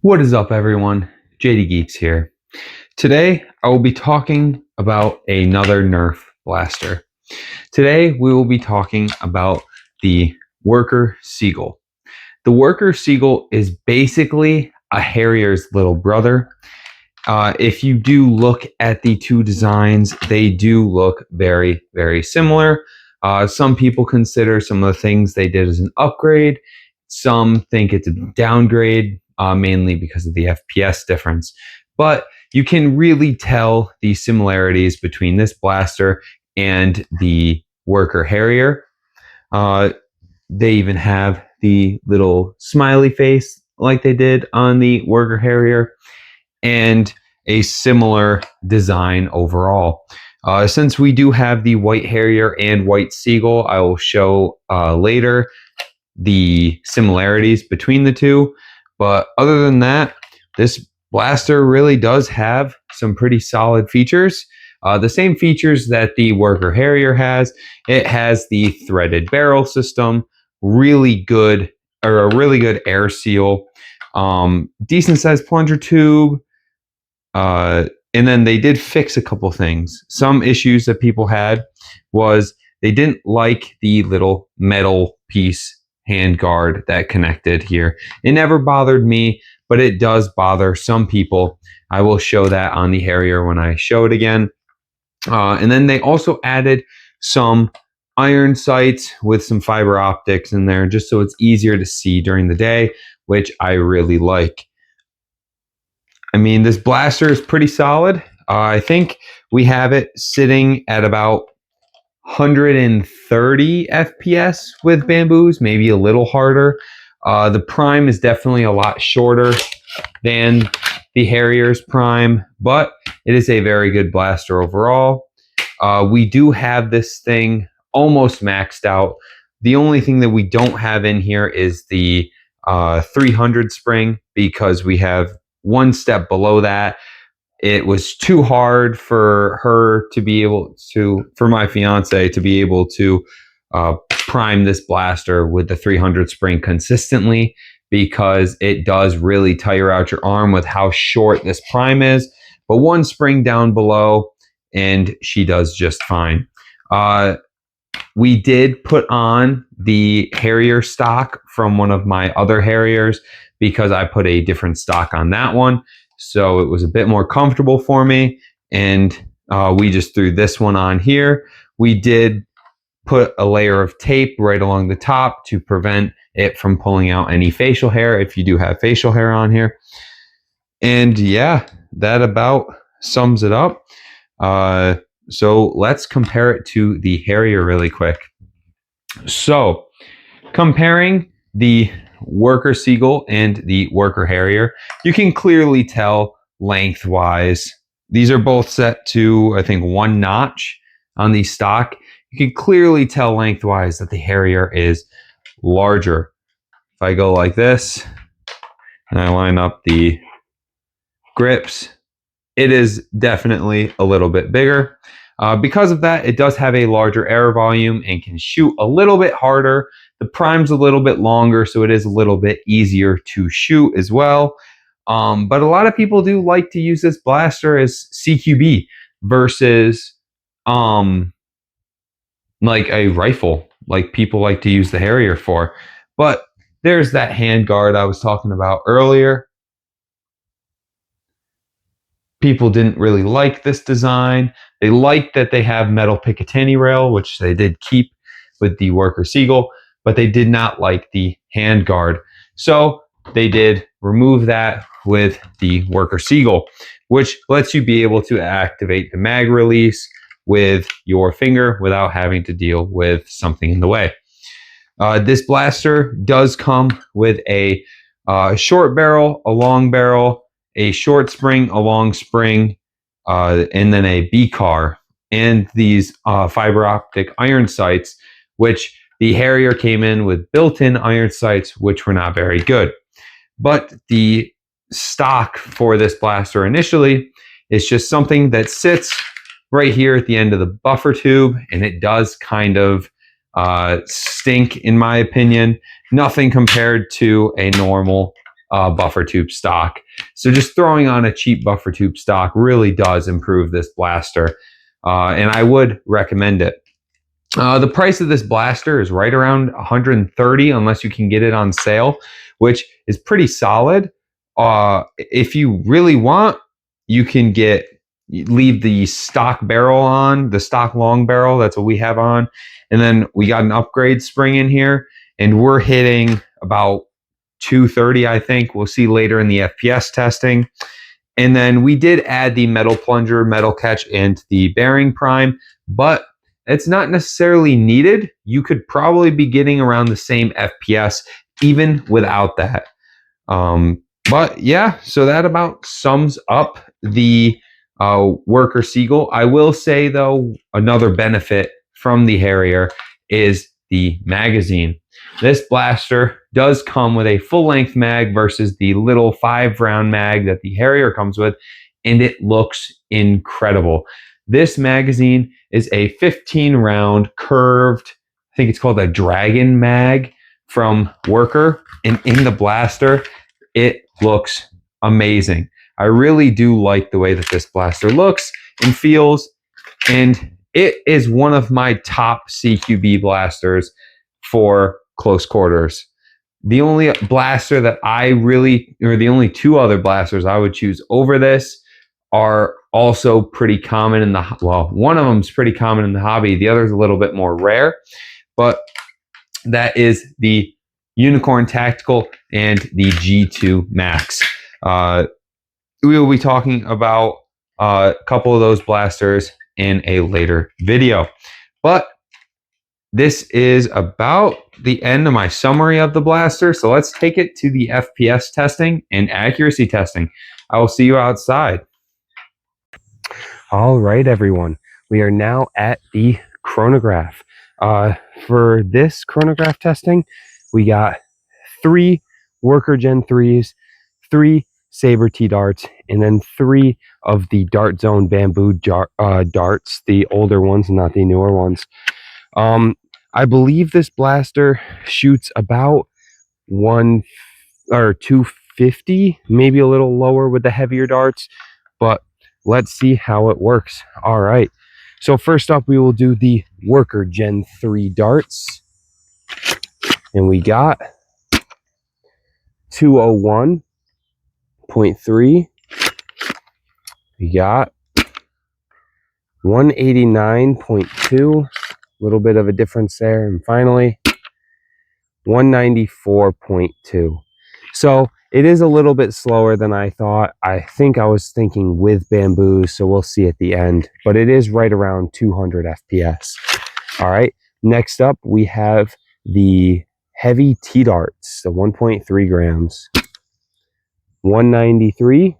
What is up, everyone? JD Geeks here. Today, I will be talking about another Nerf blaster. Today, we will be talking about the Worker Seagull. The Worker Seagull is basically a Harrier's little brother. If you do look at the two designs, they do look very, very similar. Some people consider some of the things they did as an upgrade. Some think it's a downgrade, mainly because of the FPS difference. But you can really tell the similarities between this blaster and the WorkerHarrier. They even have the little smiley face like they did on the WorkerHarrier, and a similar design overall. Since we do have the white Harrier and white Seagull, I will show later the similarities between the two. But other than that, this blaster really does have some pretty solid features. The same features that the Worker Harrier has. It has the threaded barrel system, really good, or a really good air seal, decent sized plunger tube. And then they did fix a couple things. Some issues that people had was they didn't like the little metal piece handguard that connected here. It never bothered me, but it does bother some people. I will show that on the Harrier when I show it again. And then they also added some iron sights with some fiber optics in there, just so it's easier to see during the day, which I really like. I mean, this blaster is pretty solid. I think we have it sitting at about 130 FPS with bamboos, maybe a little harder. The prime is definitely a lot shorter than the Harrier's prime, but it is a very good blaster overall. We do have this thing almost maxed out. The only thing that we don't have in here is the 300 spring, because we have one step below that. It was too hard for her to be able to, for my fiance to be able to prime this blaster with the 300 spring consistently, because it does really tire out your arm with how short this prime is. But one spring down below and she does just fine. We did put on the Harrier stock from one of my other Harriers, because I put a different stock on that one. So it was a bit more comfortable for me. And we just threw this one on here. We did put a layer of tape right along the top to prevent it from pulling out any facial hair, if you do have facial hair on here. And yeah, that about sums it up. So let's compare it to the Harrier really quick. So comparing the Worker Seagull and the Worker Harrier, you can clearly tell lengthwise. These are both set to, I think, 1 notch on the stock. You can clearly tell lengthwise that the Harrier is larger. If I go like this and I line up the grips, it is definitely a little bit bigger. Because of that, it does have a larger air volume and can shoot a little bit harder. The prime's a little bit longer, so it is a little bit easier to shoot as well. But a lot of people do like to use this blaster as CQB versus like a rifle, like people like to use the Harrier for. But there's that handguard I was talking about earlier. People didn't really like this design. They like that they have metal Picatinny rail, which they did keep with the Worker Seagull, but they did not like the handguard. So they did remove that with the Worker Seagull, which lets you be able to activate the mag release with your finger without having to deal with something in the way. This blaster does come with a short barrel, a long barrel, a short spring, a long spring, and then a PCAR, and these fiber optic iron sights, which the Harrier came in with built-in iron sights, which were not very good. But the stock for this blaster initially is just something that sits right here at the end of the buffer tube, and it does kind of stink, in my opinion. Nothing compared to a normal buffer tube stock. So just throwing on a cheap buffer tube stock really does improve this blaster, and I would recommend it. The price of this blaster is right around $130 unless you can get it on sale, which is pretty solid. If you really want, you can leave the stock barrel on, the stock long barrel. That's what we have on. And then we got an upgrade spring in here, and we're hitting about 230, I think. We'll see later in the FPS testing. And then we did add the metal plunger, metal catch, and the bearing prime, but it's not necessarily needed. You could probably be getting around the same FPS even without that. But yeah, so that about sums up the Worker Seagull. I will say though, another benefit from the Harrier is the magazine. This blaster does come with a full-length mag versus the little 5-round mag that the Harrier comes with, and it looks incredible. This magazine is a 15-round curved, I think it's called a Dragon mag from Worker, and in the blaster, it looks amazing. I really do like the way that this blaster looks and feels, and it is one of my top CQB blasters for close quarters. The only blaster that the only two other blasters I would choose over this are also pretty common in the, well, one of them is pretty common in the hobby. The other is a little bit more rare, but that is the Unicorn Tactical and the G2 Max. We will be talking about a couple of those blasters in a later video. But this is about the end of my summary of the blaster. So let's take it to the FPS testing and accuracy testing. I will see you outside. All right, everyone. We are now at the chronograph. For this chronograph testing, we got 3 Worker Gen 3s, 3 Saber T-darts, and then 3 of the Dart Zone bamboo darts, the older ones, not the newer ones. I believe this blaster shoots about 250, maybe a little lower with the heavier darts, but let's see how it works. All right. So first up, we will do the Worker Gen 3 darts, and we got 201.3. We got 189.2. Little bit of a difference there, and finally 194.2. So it is a little bit slower than I thought. I think I was thinking with bamboos, so we'll see at the end, but it is right around 200 FPS. All right, next up we have the heavy T-darts, the 1.3 grams, 193,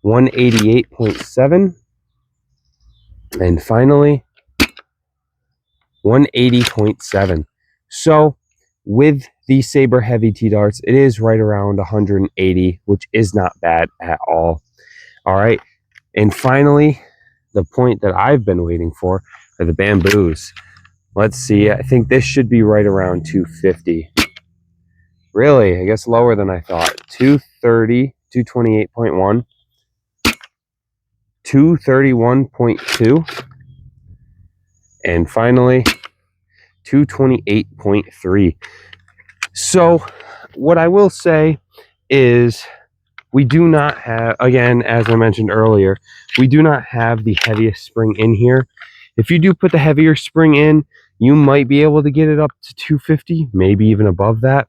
188.7, and finally 180.7. So with the Saber heavy T-darts, it is right around 180, which is not bad at all. All right, and finally, the point that I've been waiting for are the bamboos. Let's see, I think this should be right around 250. Really, I guess lower than I thought. 230, 228.1, 231.2, and finally 228.3. So what I will say is we do not have, again, as I mentioned earlier, we do not have the heaviest spring in here. If you do put the heavier spring in, you might be able to get it up to 250, maybe even above that.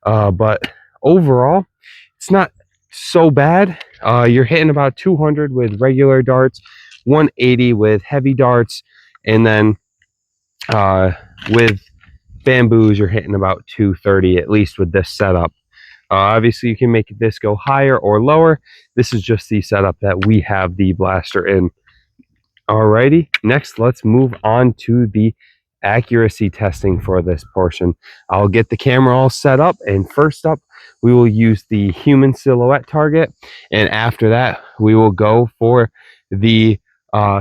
But overall, it's not so bad. You're hitting about 200 with regular darts, 180 with heavy darts, and then with bamboos, you're hitting about 230, at least with this setup. Obviously, you can make this go higher or lower. This is just the setup that we have the blaster in. Alrighty, next let's move on to the accuracy testing for this portion. I'll get the camera all set up, and first up we will use the human silhouette target, and after that we will go for the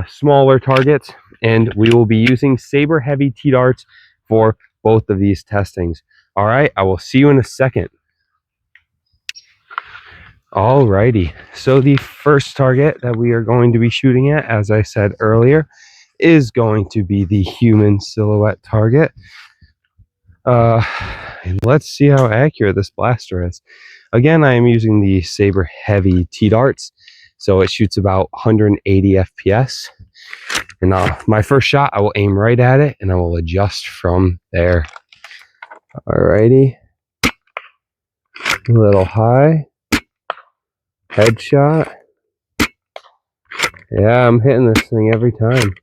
smaller targets, and we will be using Saber heavy T-darts for both of these testings. All right, I will see you in a second. Alrighty, so the first target that we are going to be shooting at, as I said earlier, is going to be the human silhouette target. And let's see how accurate this blaster is. Again, I am using the Saber Heavy T-Darts, so it shoots about 180 FPS. And my first shot, I will aim right at it, and I will adjust from there. Alrighty, a little high. Headshot. Yeah, I'm hitting this thing every time.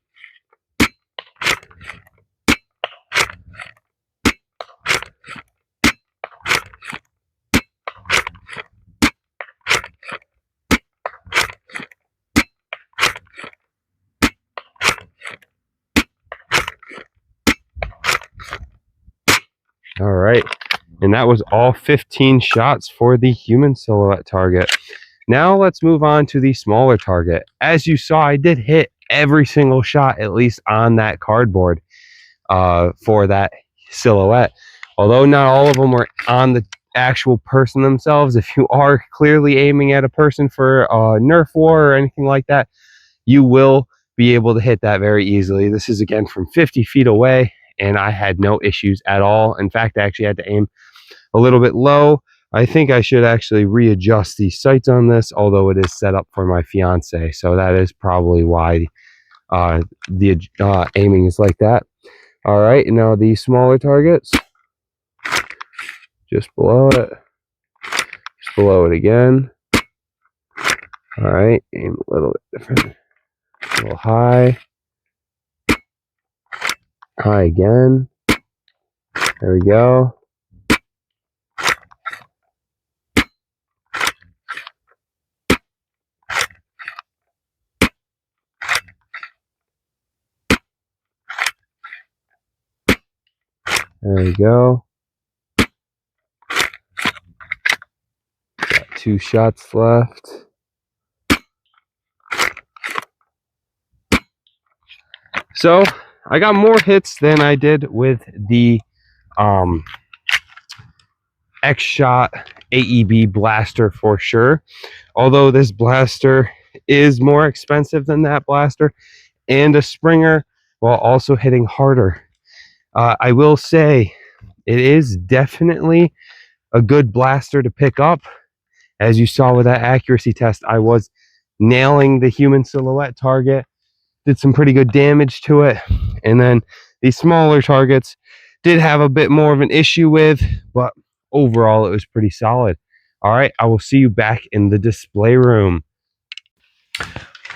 All right, and that was all 15 shots for the human silhouette target. Now let's move on to the smaller target. As you saw, I did hit every single shot, at least on that cardboard, for that silhouette. Although not all of them were on the actual person themselves. If you are clearly aiming at a person for a Nerf war or anything like that, you will be able to hit that very easily. This is again from 50 feet away, and I had no issues at all. In fact, I actually had to aim a little bit low. I think I should actually readjust the sights on this, although it is set up for my fiance, so that is probably why the aiming is like that. All right, now the smaller targets, just below it, just below it again. All right, aim a little bit different, a little high, high again. There we go. There we go. Got 2 shots left. So I got more hits than I did with the X-Shot AEB blaster for sure. Although this blaster is more expensive than that blaster and a Springer, while also hitting harder. I will say it is definitely a good blaster to pick up. As you saw with that accuracy test, I was nailing the human silhouette target, did some pretty good damage to it. And then these smaller targets did have a bit more of an issue with, but overall it was pretty solid. All right, I will see you back in the display room.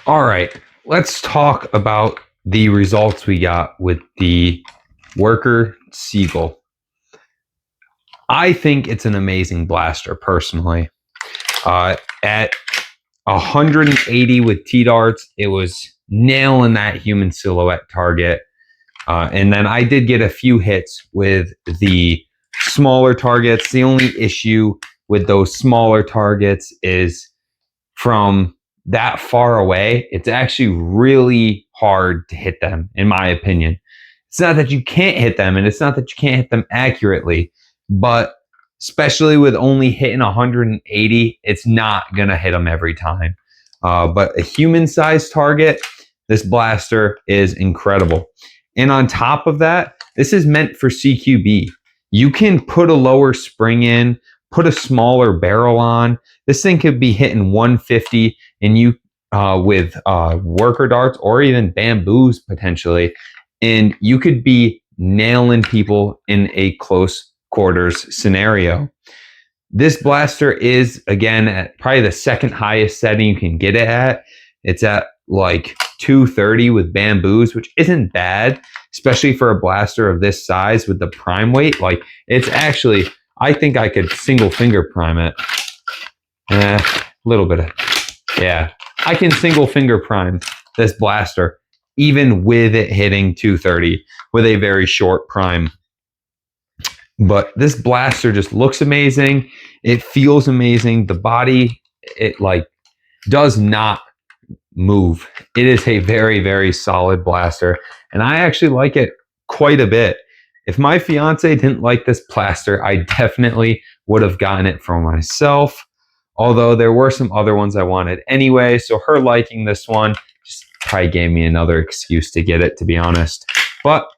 All right, let's talk about the results we got with the Worker Seagull. I think it's an amazing blaster personally. At 180 with T-Darts, it was nailing that human silhouette target. And then I did get a few hits with the smaller targets. The only issue with those smaller targets is from that far away, it's actually really hard to hit them, in my opinion. It's not that you can't hit them, and it's not that you can't hit them accurately, but especially with only hitting 180, it's not going to hit them every time. But a human-sized target, this blaster is incredible. And on top of that, this is meant for CQB. You can put a lower spring in, put a smaller barrel on. This thing could be hitting 150, and you with worker darts or even bamboos potentially, and you could be nailing people in a close quarters scenario. This blaster is, again, at probably the second highest setting you can get it at. It's at like 230 with bamboos, which isn't bad, especially for a blaster of this size with the prime weight. Like, it's actually, I think I could single finger prime it. A little bit of, yeah. I can single finger prime this blaster, even with it hitting 230 with a very short prime. But this blaster just looks amazing. It feels amazing. The body, it like does not move. It is a very, very solid blaster. And I actually like it quite a bit. If my fiance didn't like this blaster, I definitely would have gotten it for myself. Although there were some other ones I wanted anyway, so her liking this one just probably gave me another excuse to get it, to be honest. But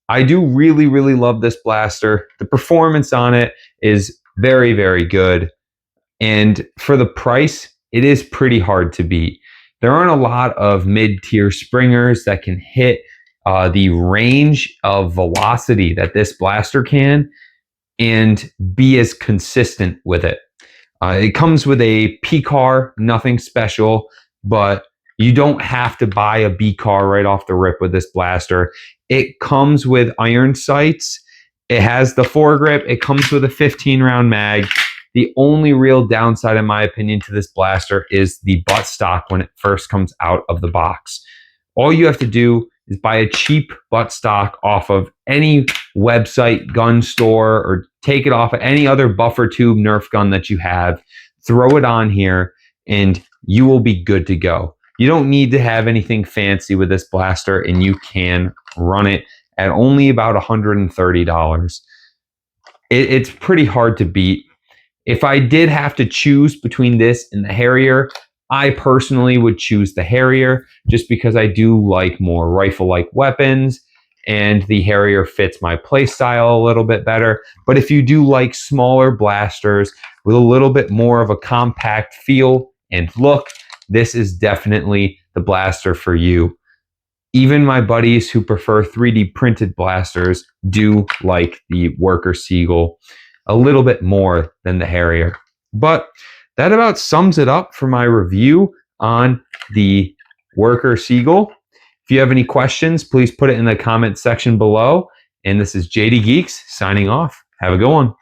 I do really, really love this blaster. The performance on it is very, very good. And for the price, it is pretty hard to beat. There aren't a lot of mid-tier springers that can hit the range of velocity that this blaster can and be as consistent with it. It comes with a PCAR, nothing special, but you don't have to buy a BCAR right off the rip with this blaster. It comes with iron sights. It has the foregrip. It comes with a 15-round mag. The only real downside, in my opinion, to this blaster is the buttstock when it first comes out of the box. All you have to do is buy a cheap buttstock off of any website, gun store, or take it off of any other buffer tube Nerf gun that you have, throw it on here, and you will be good to go. You don't need to have anything fancy with this blaster, and you can run it at only about $130. It's pretty hard to beat. If I did have to choose between this and the Harrier, I personally would choose the Harrier just because I do like more rifle-like weapons, and the Harrier fits my playstyle a little bit better. But if you do like smaller blasters with a little bit more of a compact feel and look, this is definitely the blaster for you. Even my buddies who prefer 3D printed blasters do like the Worker Seagull a little bit more than the Harrier. But that about sums it up for my review on the Worker Seagull. If you have any questions, please put it in the comment section below. And this is JD Geeks signing off. Have a good one.